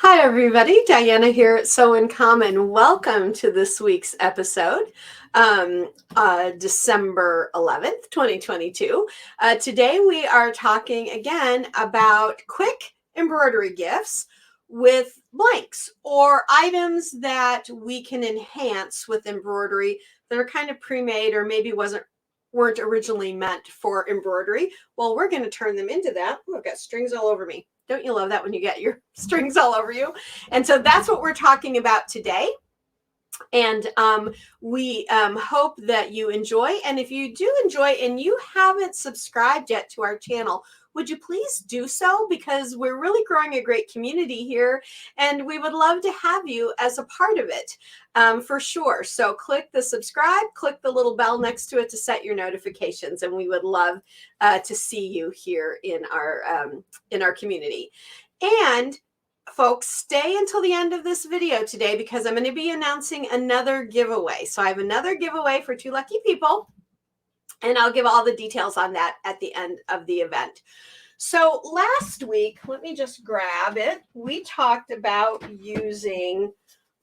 Hi, everybody. Diana here at Sew in Common. Welcome to this week's episode, December 11th, 2022. Today, we are talking again about quick embroidery gifts with blanks or items that we can enhance with embroidery that are kind of pre-made or maybe weren't originally meant for embroidery. Well, we're going to turn them into that. Ooh, I've got strings all over me. Don't you love that when you get your strings all over you? And so that's what we're talking about today. And we hope that you enjoy. And if you do enjoy and you haven't subscribed yet to our channel, would you please do so? Because we're really growing a great community here and we would love to have you as a part of it for sure. So click the subscribe, click the little bell next to it to set your notifications. And we would love to see you here in our community. And folks, stay until the end of this video today because I'm going to be announcing another giveaway. So I have another giveaway for 2 lucky people, and I'll give all the details on that at the end of the event. So last week, let me just grab it. We talked about using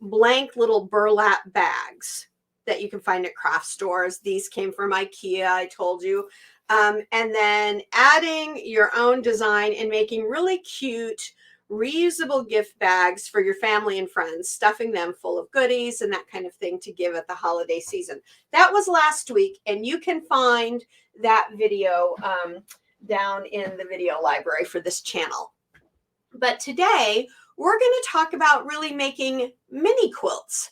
blank little burlap bags that you can find at craft stores. These came from IKEA, I told you. And then adding your own design and making really cute reusable gift bags for your family and friends, stuffing them full of goodies and that kind of thing to give at the holiday season. That was last week, and you can find that video down in the video library for this channel. But today, we're going to talk about really making mini quilts.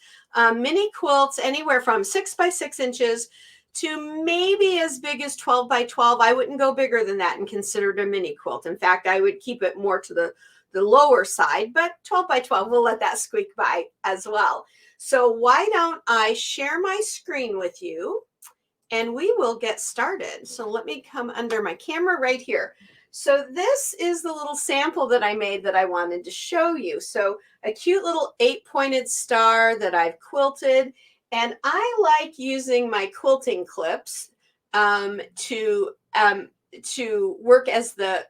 Mini quilts anywhere from 6 by 6 inches to maybe as big as 12 by 12. I wouldn't go bigger than that and consider it a mini quilt. In fact, I would keep it more to the lower side, but 12 by 12, we'll let that squeak by as well. So why don't I share my screen with you and we will get started. So let me come under my camera right here. So this is the little sample that I made that I wanted to show you. So a cute little 8-pointed star that I've quilted, and I like using my quilting clips to work as the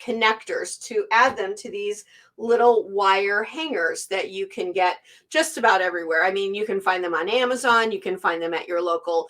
connectors to add them to these little wire hangers that you can get just about everywhere. I mean, you can find them on Amazon, you can find them at your local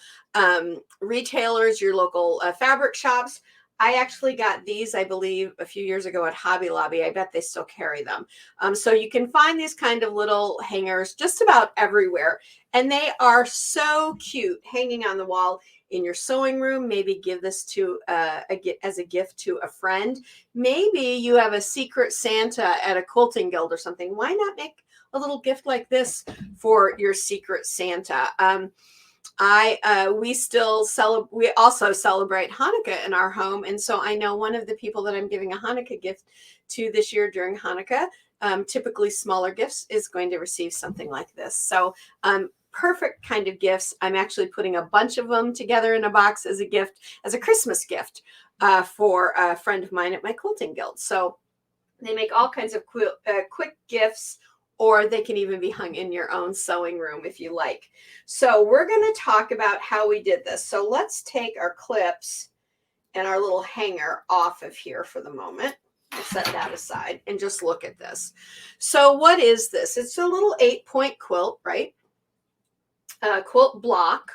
retailers, your local fabric shops. I actually got these, I believe, a few years ago at Hobby Lobby. I bet they still carry them. So you can find these kind of little hangers just about everywhere. And they are so cute hanging on the wall in your sewing room. Maybe give this to as a gift to a friend. Maybe you have a secret Santa at a quilting guild or something. Why not make a little gift like this for your secret Santa? We also celebrate Hanukkah in our home, and so I know one of the people that I'm giving a Hanukkah gift to this year during Hanukkah, typically smaller gifts, is going to receive something like this. So perfect kind of gifts. I'm actually putting a bunch of them together in a box as a gift, as a Christmas gift for a friend of mine at my quilting guild. So they make all kinds of quick gifts, or they can even be hung in your own sewing room if you like. So we're going to talk about how we did this. So let's take our clips and our little hanger off of here for the moment. I'll set that aside and just look at this. So what is this? It's a little 8-point quilt, right? Quilt block.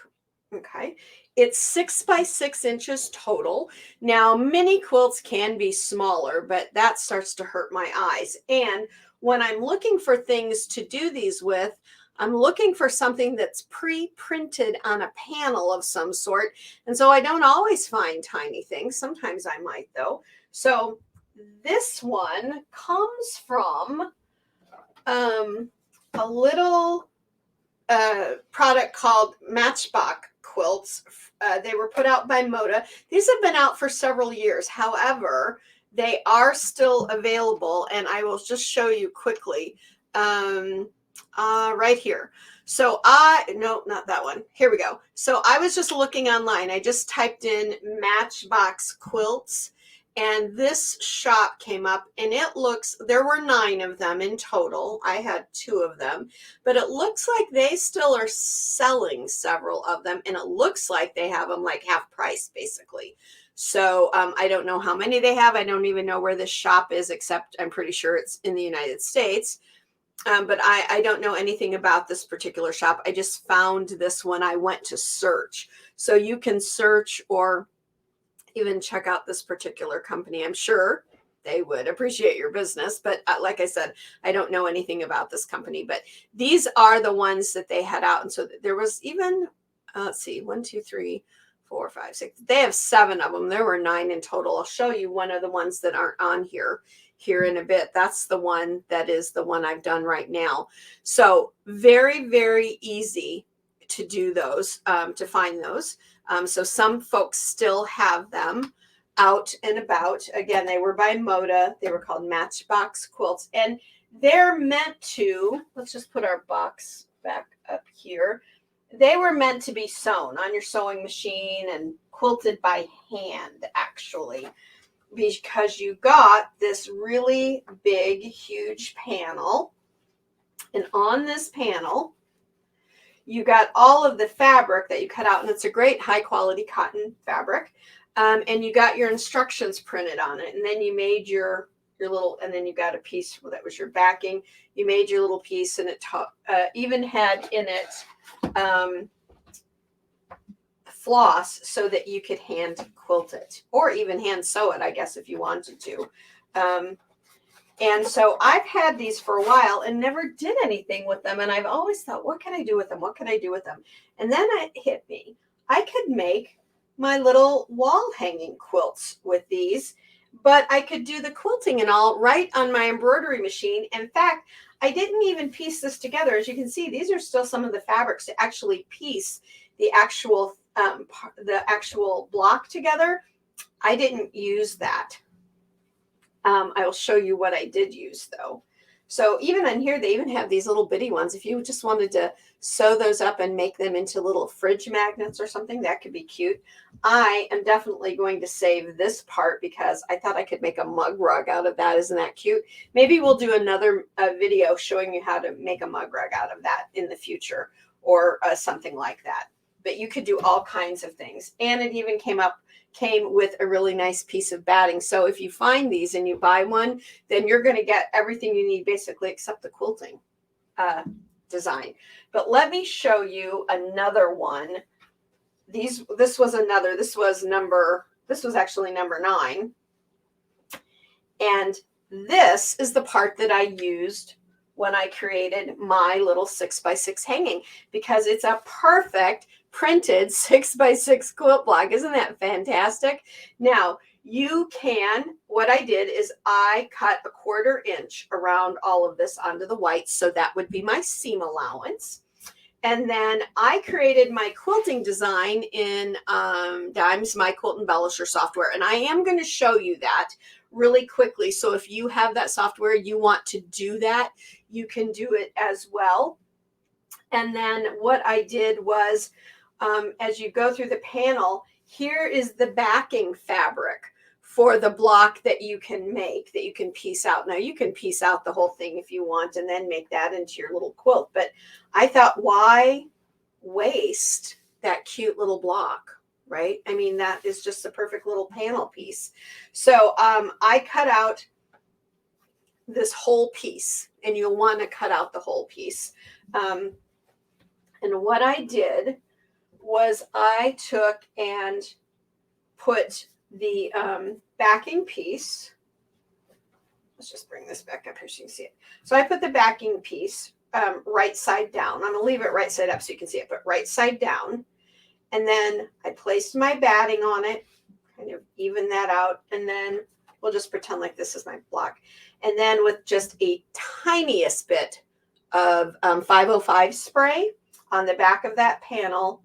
Okay. It's 6 by 6 inches total. Now, mini quilts can be smaller, but that starts to hurt my eyes. And when I'm looking for things to do these with, I'm looking for something that's pre-printed on a panel of some sort. And so I don't always find tiny things. Sometimes I might, though. So this one comes from a little product called Matchbox Quilts. They were put out by Moda. These have been out for several years. However, they are still available, and I will just show you quickly right here. So no, not that one. Here we go. So I was just looking online. I just typed in Matchbox Quilts, and this shop came up, and there were 9 of them in total. I had 2 of them, but it looks like they still are selling several of them, and it looks like they have them like half price, basically. So I don't know how many they have. I don't even know where this shop is, except I'm pretty sure it's in the United States. But I don't know anything about this particular shop. I just found this when I went to search. So you can search or even check out this particular company. I'm sure they would appreciate your business, but like I said, I don't know anything about this company. But these are the ones that they had out. And so there was even, let's see, 1, 2, 3, 4, 5, 6. They have 7 of them. There were 9 in total. I'll show you one of the ones that aren't on here in a bit. That's the one that is the one I've done right now. So very, very easy to do those, to find those. So some folks still have them out and about. Again, they were by Moda. They were called Matchbox quilts. And they're meant to, let's just put our box back up here. They were meant to be sewn on your sewing machine and quilted by hand, actually, because you got this really big, huge panel. And on this panel, you got all of the fabric that you cut out, and it's a great high quality cotton fabric. And you got your instructions printed on it. And then you made your little, and then you got a piece that was your backing. You made your little piece, and it even had in it floss so that you could hand quilt it, or even hand sew it, I guess, if you wanted to. And so I've had these for a while and never did anything with them. And I've always thought, what can I do with them? What can I do with them? And then it hit me. I could make my little wall hanging quilts with these, but I could do the quilting and all right on my embroidery machine. In fact, I didn't even piece this together. As you can see, these are still some of the fabrics to actually piece the actual block together. I didn't use that. I will show you what I did use though. So even on here, they even have these little bitty ones. If you just wanted to sew those up and make them into little fridge magnets or something, that could be cute. I am definitely going to save this part because I thought I could make a mug rug out of that. Isn't that cute? Maybe we'll do another video showing you how to make a mug rug out of that in the future, or something like that. But you could do all kinds of things. And it even came with a really nice piece of batting. So if you find these and you buy one, then you're going to get everything you need basically except the quilting design. But let me show you another one. This was actually number 9. And this is the part that I used when I created my little 6x6 hanging, because it's a perfect printed 6x6 quilt block. Isn't that fantastic? Now you can, what I did is I cut a 1/4 inch around all of this onto the white. So that would be my seam allowance. And then I created my quilting design in Dimes, my quilt embellisher software. And I am going to show you that really quickly. So if you have that software, you want to do that, you can do it as well. And then what I did was, as you go through the panel, here is the backing fabric for the block that you can make, that you can piece out. Now you can piece out the whole thing if you want and then make that into your little quilt. But I thought, why waste that cute little block, right? I mean, that is just a perfect little panel piece. So I cut out this whole piece, and you'll want to cut out the whole piece. And what I did was I took and put the backing piece. Let's just bring this back up here so you can see it. So I put the backing piece right side down. I'm going to leave it right side up so you can see it, but right side down. And then I placed my batting on it, kind of even that out. And then we'll just pretend like this is my block. And then with just a tiniest bit of 505 spray on the back of that panel,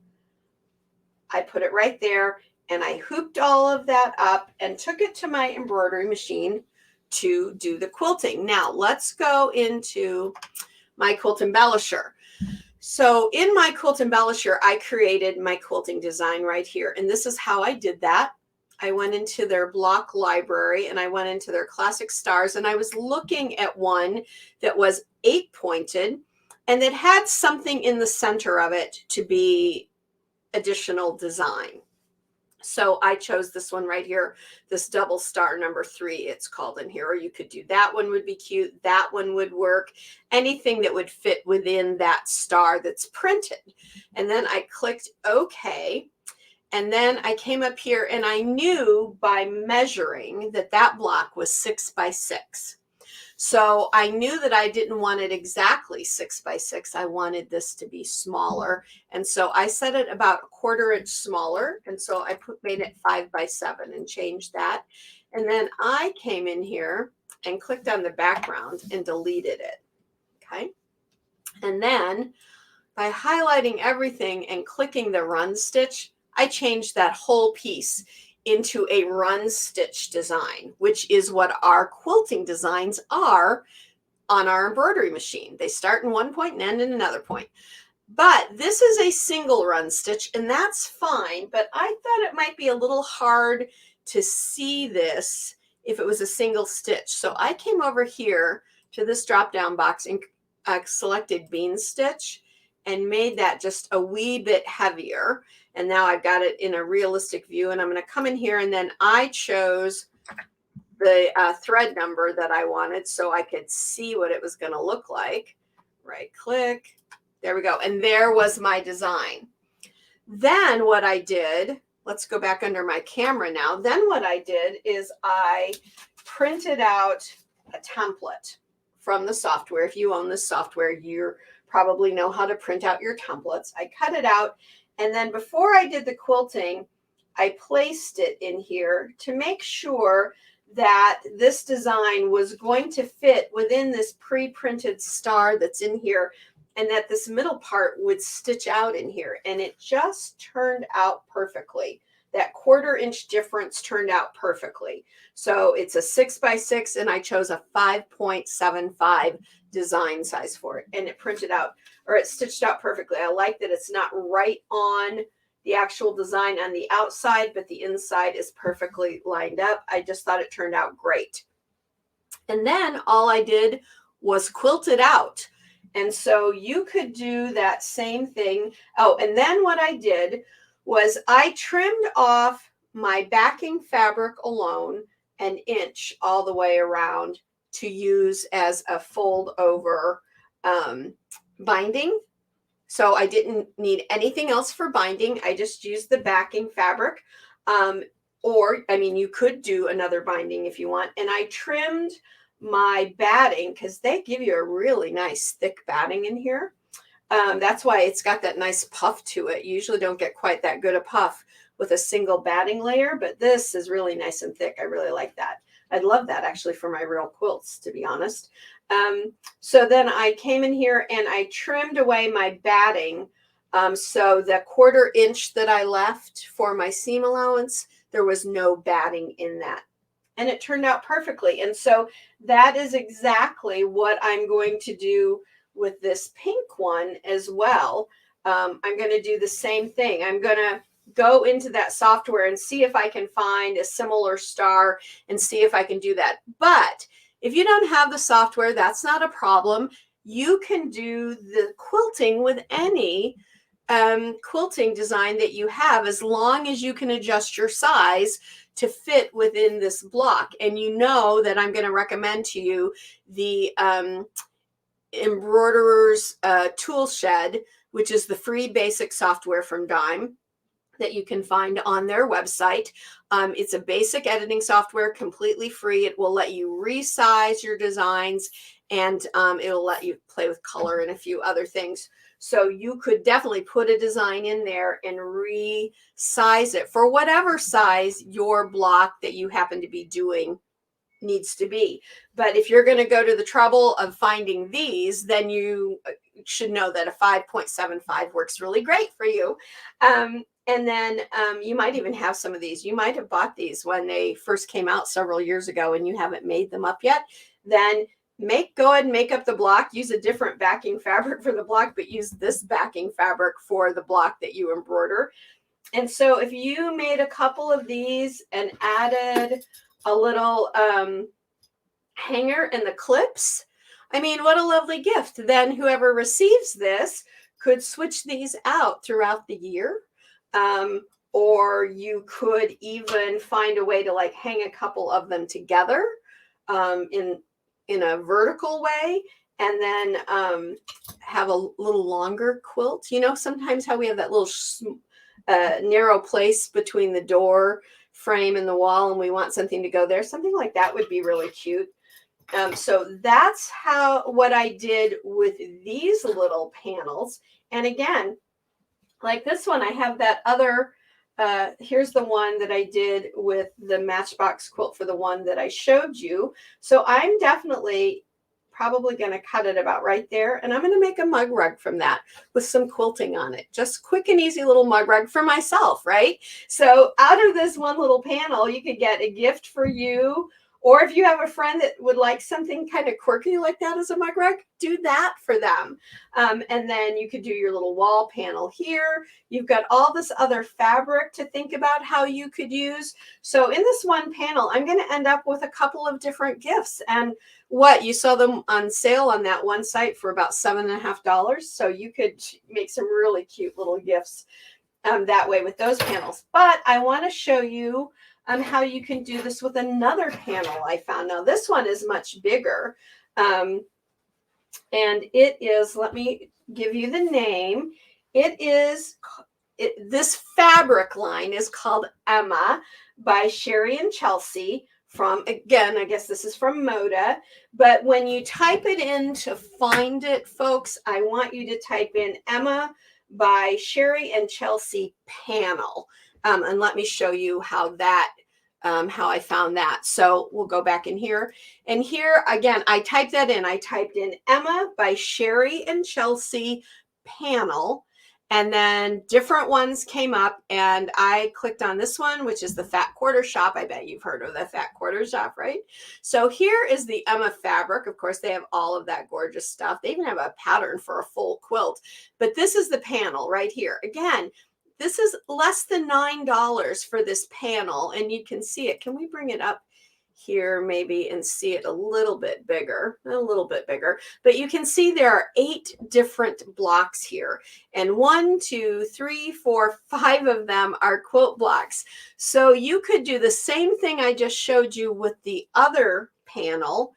I put it right there, and I hooped all of that up and took it to my embroidery machine to do the quilting. Now let's go into my quilt embellisher. So in my quilt embellisher, I created my quilting design right here. And this is how I did that. I went into their block library and I went into their classic stars, and I was looking at one that was 8-pointed and that had something in the center of it to be additional design. So I chose this one right here, this double star number 3, it's called in here. Or you could do that one, would be cute. That one would work. Anything that would fit within that star that's printed. And then I clicked OK. And then I came up here and I knew by measuring that that block was 6 by 6. So I knew that I didn't want it exactly 6 by 6. I wanted this to be smaller. And so I set it about a 1/4 inch smaller. And so I made it 5 by 7 and changed that. And then I came in here and clicked on the background and deleted it. Okay. And then by highlighting everything and clicking the run stitch, I changed that whole piece into a run stitch design, which is what our quilting designs are on our embroidery machine. They start in one point and end in another point. But this is a single run stitch, and that's fine, but I thought it might be a little hard to see this if it was a single stitch. So I came over here to this drop-down box and selected bean stitch and made that just a wee bit heavier. And now I've got it in a realistic view, and I'm going to come in here, and then I chose the thread number that I wanted so I could see what it was going to look like. Right click, there we go. And there was my design. Then what I did, let's go back under my camera now. Then what I did is I printed out a template from the software. If you own this software, you probably know how to print out your templates. I cut it out. And then before I did the quilting, I placed it in here to make sure that this design was going to fit within this pre-printed star that's in here, and that this middle part would stitch out in here. And it just turned out perfectly. That 1/4 inch difference turned out perfectly. So it's a 6 by 6, and I chose a 5.75 design size for it. And it printed out, or it stitched out perfectly. I like that it's not right on the actual design on the outside, but the inside is perfectly lined up. I just thought it turned out great. And then all I did was quilt it out. And so you could do that same thing. Oh, and then what I did was I trimmed off my backing fabric alone 1 inch all the way around to use as a fold over binding. So I didn't need anything else for binding. I just used the backing fabric. Or, I mean, you could do another binding if you want. And I trimmed my batting because they give you a really nice thick batting in here. That's why it's got that nice puff to it. You usually don't get quite that good a puff with a single batting layer, but this is really nice and thick. I really like that. I'd love that actually for my real quilts, to be honest. So then I came in here and I trimmed away my batting. So the 1/4 inch that I left for my seam allowance, there was no batting in that. And it turned out perfectly. And so that is exactly what I'm going to do with this pink one as well. I'm going to do the same thing. I'm going to go into that software and see if I can find a similar star and see if I can do that. But if you don't have the software, that's not a problem. You can do the quilting with any quilting design that you have, as long as you can adjust your size to fit within this block. And you know that I'm going to recommend to you the Embroiderer's Tool Shed, which is the free basic software from Dime that you can find on their website. It's a basic editing software, completely free. It will let you resize your designs, and it'll let you play with color and a few other things. So you could definitely put a design in there and resize it for whatever size your block that you happen to be doing needs to be. But if you're going to go to the trouble of finding these, then you should know that a 5.75 works really great for you. And then you might even have some of these. You might have bought these when they first came out several years ago and you haven't made them up yet. Then go ahead and make up the block. Use a different backing fabric for the block, but use this backing fabric for the block that you embroider. And so if you made a couple of these and added a little hanger and the clips, I mean, what a lovely gift. Then whoever receives this could switch these out throughout the year. or you could even find a way to like hang a couple of them together in a vertical way, and then have a little longer quilt. You know, sometimes how we have that little narrow place between the door frame and the wall, and we want something to go there. Something like that would be really cute. So that's what I did with these little panels. And again, like this one, I have that other, here's the one that I did with the Matchbox quilt for the one that I showed you. So I'm definitely probably going to cut it about right there. And I'm going to make a mug rug from that with some quilting on it. Just quick and easy little mug rug for myself, right? So out of this one little panel, you could get a gift for you. Or if you have a friend that would like something kind of quirky like that as a mug rug, do that for them. And then you could do your little wall panel here. You've got all this other fabric to think about how you could use. So in this one panel, I'm going to end up with a couple of different gifts. And what you saw them on sale on that one site for about $7.50. So you could make some really cute little gifts that way with those panels. But I want to show you how you can do this with another panel I found. Now this one is much bigger, and it is, let me give you the name. This fabric line is called Emma by Sherry and Chelsea from, again, I guess this is from Moda. But when you type it in to find it, folks, I want you to type in Emma by Sherry and Chelsea panel. And let me show you how I found that. So we'll go back in here. And here, again, I typed that in. I typed in Emma by Sherry and Chelsea panel. And then different ones came up, and I clicked on this one, which is the Fat Quarter Shop. I bet you've heard of the Fat Quarter Shop, right? So here is the Emma fabric. Of course, they have all of that gorgeous stuff. They even have a pattern for a full quilt. But this is the panel right here. Again, this is less than $9 for this panel, and you can see it. Can we bring it up here maybe and see it a little bit bigger? But you can see there are 8 different blocks here, and 1, 2, 3, 4, 5 of them are quilt blocks. So you could do the same thing I just showed you with the other panel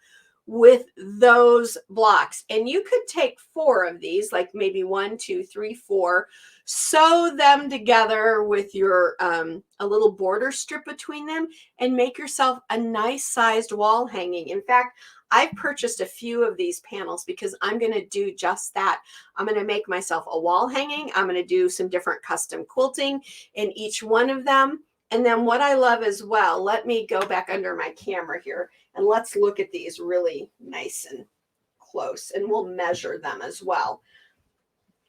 with those blocks, and you could take 4 of these, like maybe 1, 2, 3, 4, sew them together with your a little border strip between them, and make yourself a nice sized wall hanging. In fact, I've purchased a few of these panels because I'm going to do just that. I'm going to make myself a wall hanging. I'm going to do some different custom quilting in each one of them. And then what I love as well, let me go back under my camera here and let's look at these really nice and close, and we'll measure them as well.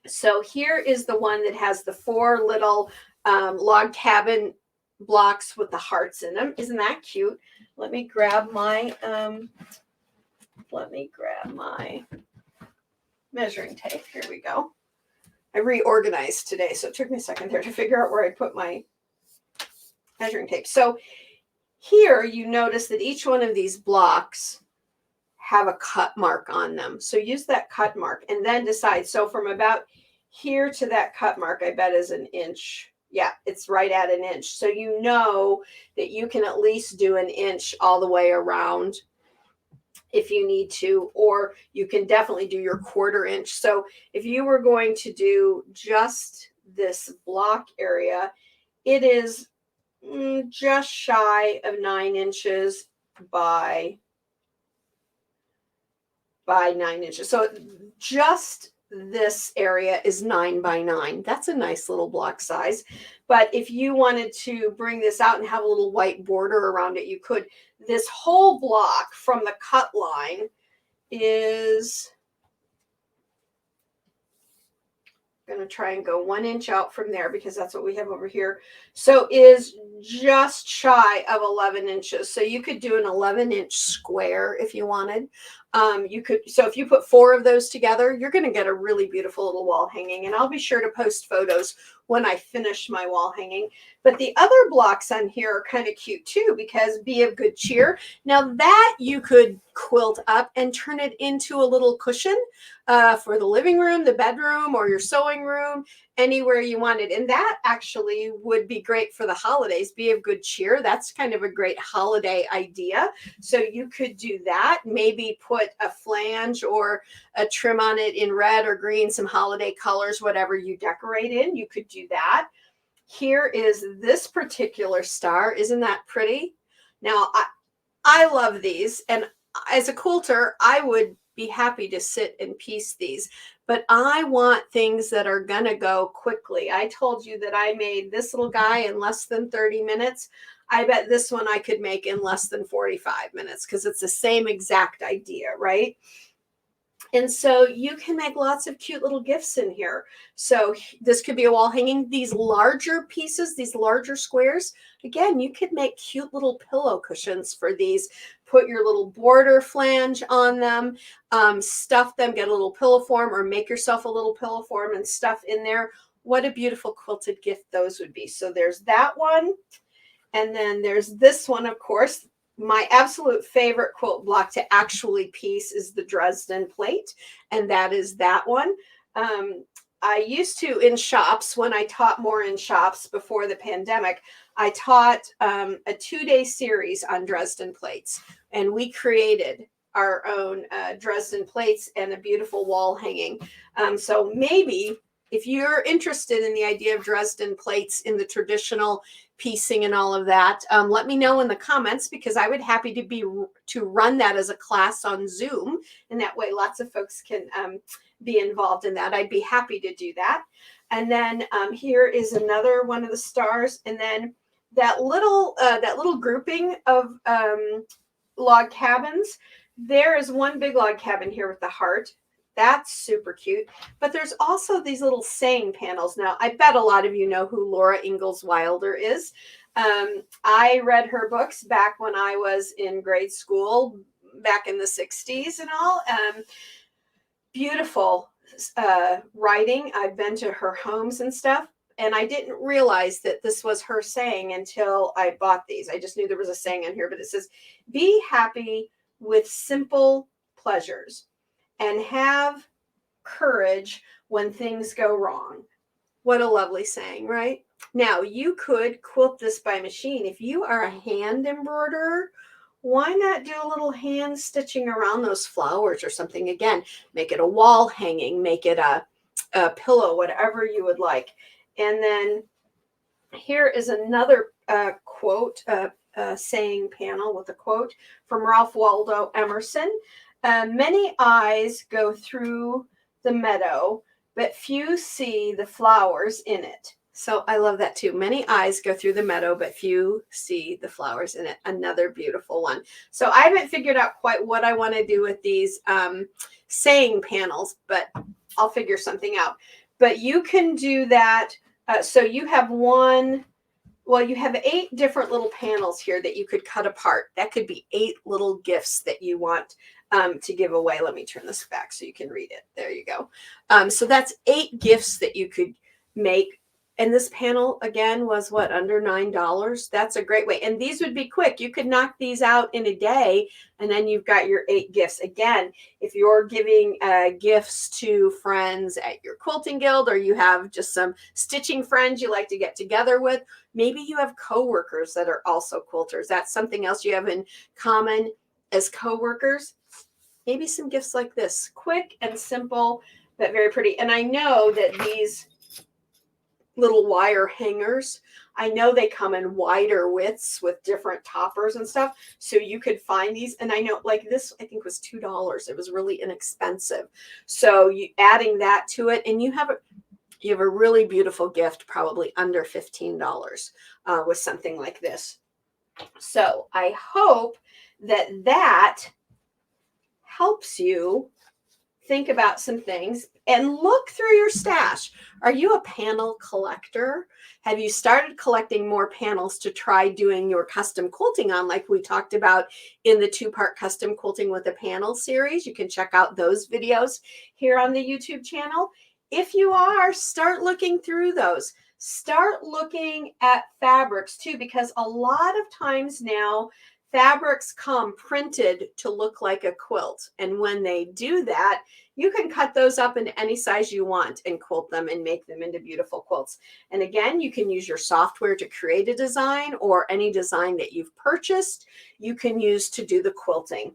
So here is the one that has the 4 little log cabin blocks with the hearts in them. Isn't that cute? Let me grab my measuring tape. Here we go. I reorganized today, so it took me a second there to figure out where I put my measuring tape. So here you notice that each one of these blocks have a cut mark on them. So use that cut mark and then decide. So from about here to that cut mark, I bet is 1 inch. Yeah, it's right at 1 inch. So you know that you can at least do 1 inch all the way around if you need to, or you can definitely do your 1/4 inch. So if you were going to do just this block area, it is just shy of 9 inches by 9 inches. So just this area is 9 by 9. That's a nice little block size. But if you wanted to bring this out and have a little white border around it, you could. This whole block from the cut line is, I'm going to try and go 1 inch out from there because that's what we have over here. So is just shy of 11 inches. So you could do an 11-inch square if you wanted. So if you put 4 of those together, you're going to get a really beautiful little wall hanging. And I'll be sure to post photos when I finish my wall hanging. But the other blocks on here are kind of cute too, because be of good cheer. Now that you could quilt up and turn it into a little cushion for the living room, the bedroom, or your sewing room, anywhere you want it. And that actually would be great for the holidays. Be of good cheer. That's kind of a great holiday idea. So you could do that. Maybe put a flange or a trim on it in red or green, some holiday colors, whatever you decorate in. You could do that. Here is this particular star. Isn't that pretty? Now, I love these. And as a quilter, I would be happy to sit and piece these. But I want things that are going to go quickly. I told you that I made this little guy in less than 30 minutes. I bet this one I could make in less than 45 minutes because it's the same exact idea, right? And so you can make lots of cute little gifts in here. So this could be a wall hanging. These larger pieces, these larger squares, again, you could make cute little pillow cushions for these. Put your little border flange on them, stuff them, get a little pillow form, or make yourself a little pillow form and stuff in there. What a beautiful quilted gift those would be. So there's that one. And then there's this one, of course. My absolute favorite quilt block to actually piece is the Dresden plate, and that is that one. I used to, in shops, when I taught more in shops before the pandemic, I taught a 2-day series on Dresden plates, and we created our own Dresden plates and a beautiful wall hanging. So maybe if you're interested in the idea of Dresden plates in the traditional piecing and all of that, let me know in the comments, because I would happy to run that as a class on Zoom, and that way lots of folks can be involved in that. I'd be happy to do that. And then here is another one of the stars, and then that little grouping of log cabins. There is one big log cabin here with the heart. That's super cute. But there's also these little saying panels. Now, I bet a lot of you know who Laura Ingalls Wilder is. I read her books back when I was in grade school, back in the 60s and all. Beautiful writing. I've been to her homes and stuff, and I didn't realize that this was her saying until I bought these. I just knew there was a saying on here, but it says, "Be happy with simple pleasures and have courage when things go wrong." What a lovely saying, right? Now, you could quilt this by machine. If you are a hand embroiderer, why not do a little hand stitching around those flowers or something? Again, make it a wall hanging, make it a pillow, whatever you would like. And then here is another quote, saying panel with a quote from Ralph Waldo Emerson. "Many eyes go through the meadow, but few see the flowers in it." So I love that too. Many eyes go through the meadow, but few see the flowers in it. Another beautiful one. So I haven't figured out quite what I want to do with these saying panels, but I'll figure something out. But you can do that. So you have you have 8 different little panels here that you could cut apart. That could be 8 little gifts that you want to give away. Let me turn this back so you can read it. There you go. So that's 8 gifts that you could make. And this panel, again, was what, under $9? That's a great way. And these would be quick. You could knock these out in a day, and then you've got your 8 gifts. Again, if you're giving gifts to friends at your quilting guild, or you have just some stitching friends you like to get together with, maybe you have coworkers that are also quilters. That's something else you have in common as coworkers. Maybe some gifts like this, quick and simple, but very pretty. And I know that these little wire hangers, I know they come in wider widths with different toppers and stuff, so you could find these. And I know, like this, I think was $2. It was really inexpensive. So you adding that to it, and you have a really beautiful gift, probably under $15 with something like this. So I hope that helps you think about some things and look through your stash. Are you a panel collector? Have you started collecting more panels to try doing your custom quilting on, like we talked about in the 2-part custom quilting with a panel series? You can check out those videos here on the YouTube channel. If you are, start looking through those. Start looking at fabrics too, because a lot of times now fabrics come printed to look like a quilt. And when they do that, you can cut those up into any size you want and quilt them and make them into beautiful quilts. And again, you can use your software to create a design, or any design that you've purchased, you can use to do the quilting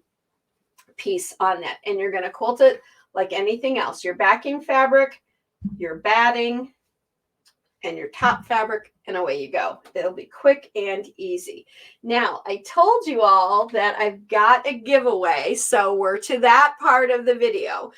piece on that. And you're going to quilt it like anything else. Your backing fabric, your batting, and your top fabric, and away you go. It'll be quick and easy. Now, I told you all that I've got a giveaway, so we're to that part of the video.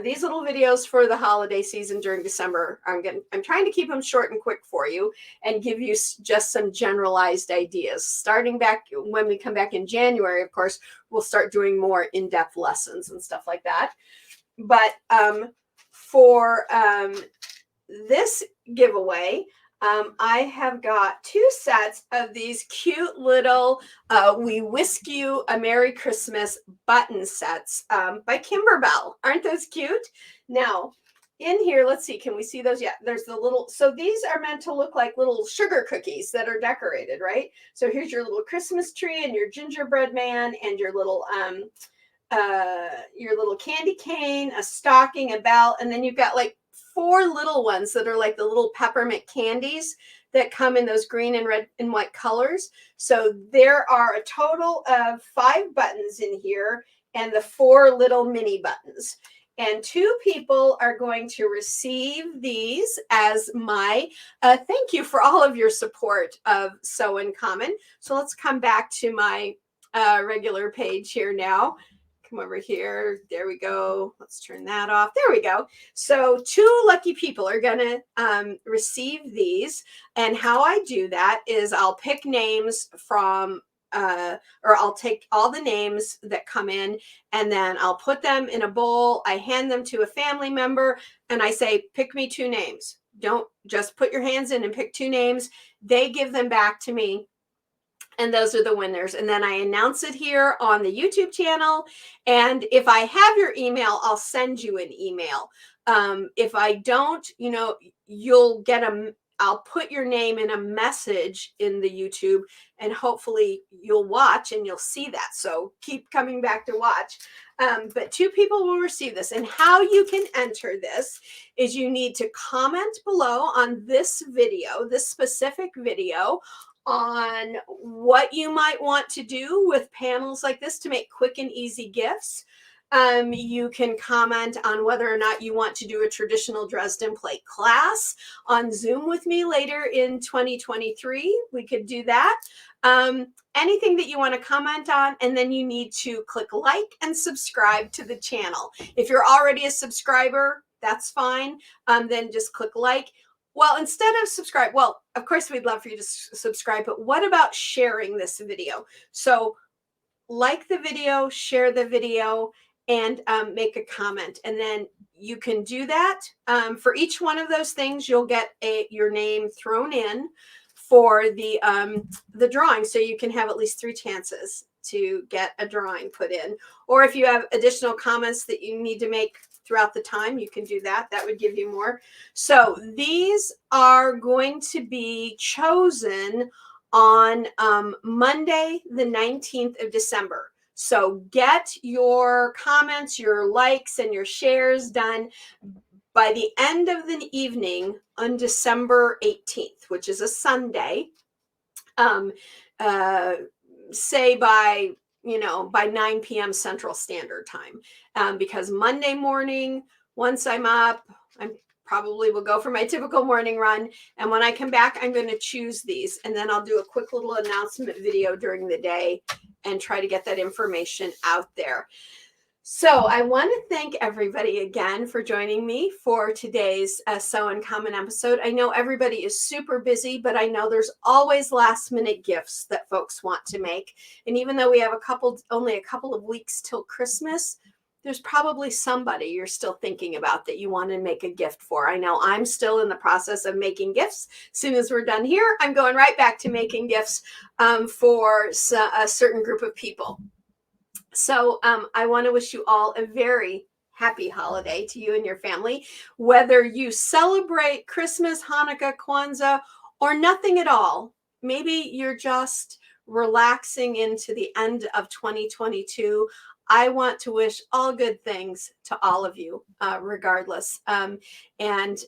These little videos for the holiday season during December, I'm trying to keep them short and quick for you and give you just some generalized ideas. Starting back when we come back in January, of course, we'll start doing more in-depth lessons and stuff like that. But for this giveaway, I have got 2 sets of these cute little We Whisk You a Merry Christmas button sets by Kimberbell. Aren't those cute? Now, in here, let's see, can we see those yet? There's the little, so these are meant to look like little sugar cookies that are decorated, right? So here's your little Christmas tree and your gingerbread man and your little candy cane, a stocking, a bell, and then you've got like 4 little ones that are like the little peppermint candies that come in those green and red and white colors. So there are a total of 5 buttons in here and the 4 little mini buttons. And 2 people are going to receive these as my thank you for all of your support of Sew in Common. So let's come back to my regular page here now. Come over here. There we go. Let's turn that off. There we go. So 2 lucky people are going to receive these. And how I do that is I'll pick names from, or I'll take all the names that come in, and then I'll put them in a bowl. I hand them to a family member and I say, pick me 2 names. Don't just put your hands in and pick 2 names. They give them back to me. And those are the winners. And then I announce it here on the YouTube channel. And if I have your email, I'll send you an email. If I don't, you'll get I'll put your name in a message in the YouTube, and hopefully you'll watch and you'll see that. So keep coming back to watch. But 2 people will receive this. And how you can enter this is you need to comment below on this video, this specific video, on what you might want to do with panels like this to make quick and easy gifts. You can comment on whether or not you want to do a traditional Dresden plate class on Zoom with me later in 2023. We could do that. Anything that you want to comment on, and then you need to click like and subscribe to the channel. If you're already a subscriber, that's fine. Then just click like. Well, instead of subscribe, well, of course, we'd love for you to subscribe, but what about sharing this video? So like the video, share the video, and make a comment. And then you can do that. For each one of those things, you'll get your name thrown in for the drawing. So you can have at least 3 chances to get a drawing put in. Or if you have additional comments that you need to make throughout the time, you can do that. That would give you more. So these are going to be chosen on Monday, the 19th of December. So get your comments, your likes, and your shares done by the end of the evening on December 18th, which is a Sunday. Say by 9 p.m. Central Standard Time, because Monday morning, once I'm up, I probably will go for my typical morning run. And when I come back, I'm going to choose these, and then I'll do a quick little announcement video during the day and try to get that information out there. So I want to thank everybody again for joining me for today's Sew in Common episode. I know everybody is super busy, but I know there's always last minute gifts that folks want to make. And even though we have only a couple of weeks till Christmas, there's probably somebody you're still thinking about that you want to make a gift for. I know I'm still in the process of making gifts. As soon as we're done here, I'm going right back to making gifts for a certain group of people. So I want to wish you all a very happy holiday, to you and your family. Whether you celebrate Christmas, Hanukkah, Kwanzaa, or nothing at all, maybe you're just relaxing into the end of 2022. I want to wish all good things to all of you, regardless. And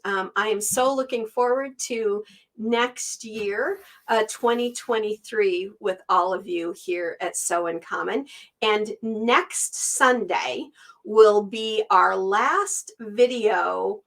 I am so looking forward to next year, 2023, with all of you here at Sew in Common. And next Sunday will be our last video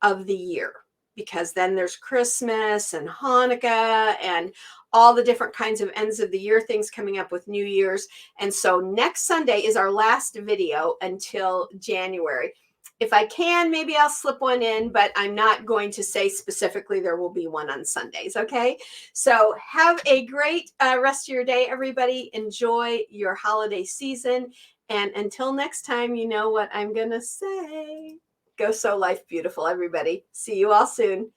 of the year, because then there's Christmas and Hanukkah and all the different kinds of ends of the year things coming up with New Year's. And so next Sunday is our last video until January. If I can, maybe I'll slip one in, but I'm not going to say specifically there will be one on Sundays, okay? So have a great rest of your day, everybody. Enjoy your holiday season. And until next time, you know what I'm going to say. Go sew life beautiful, everybody. See you all soon.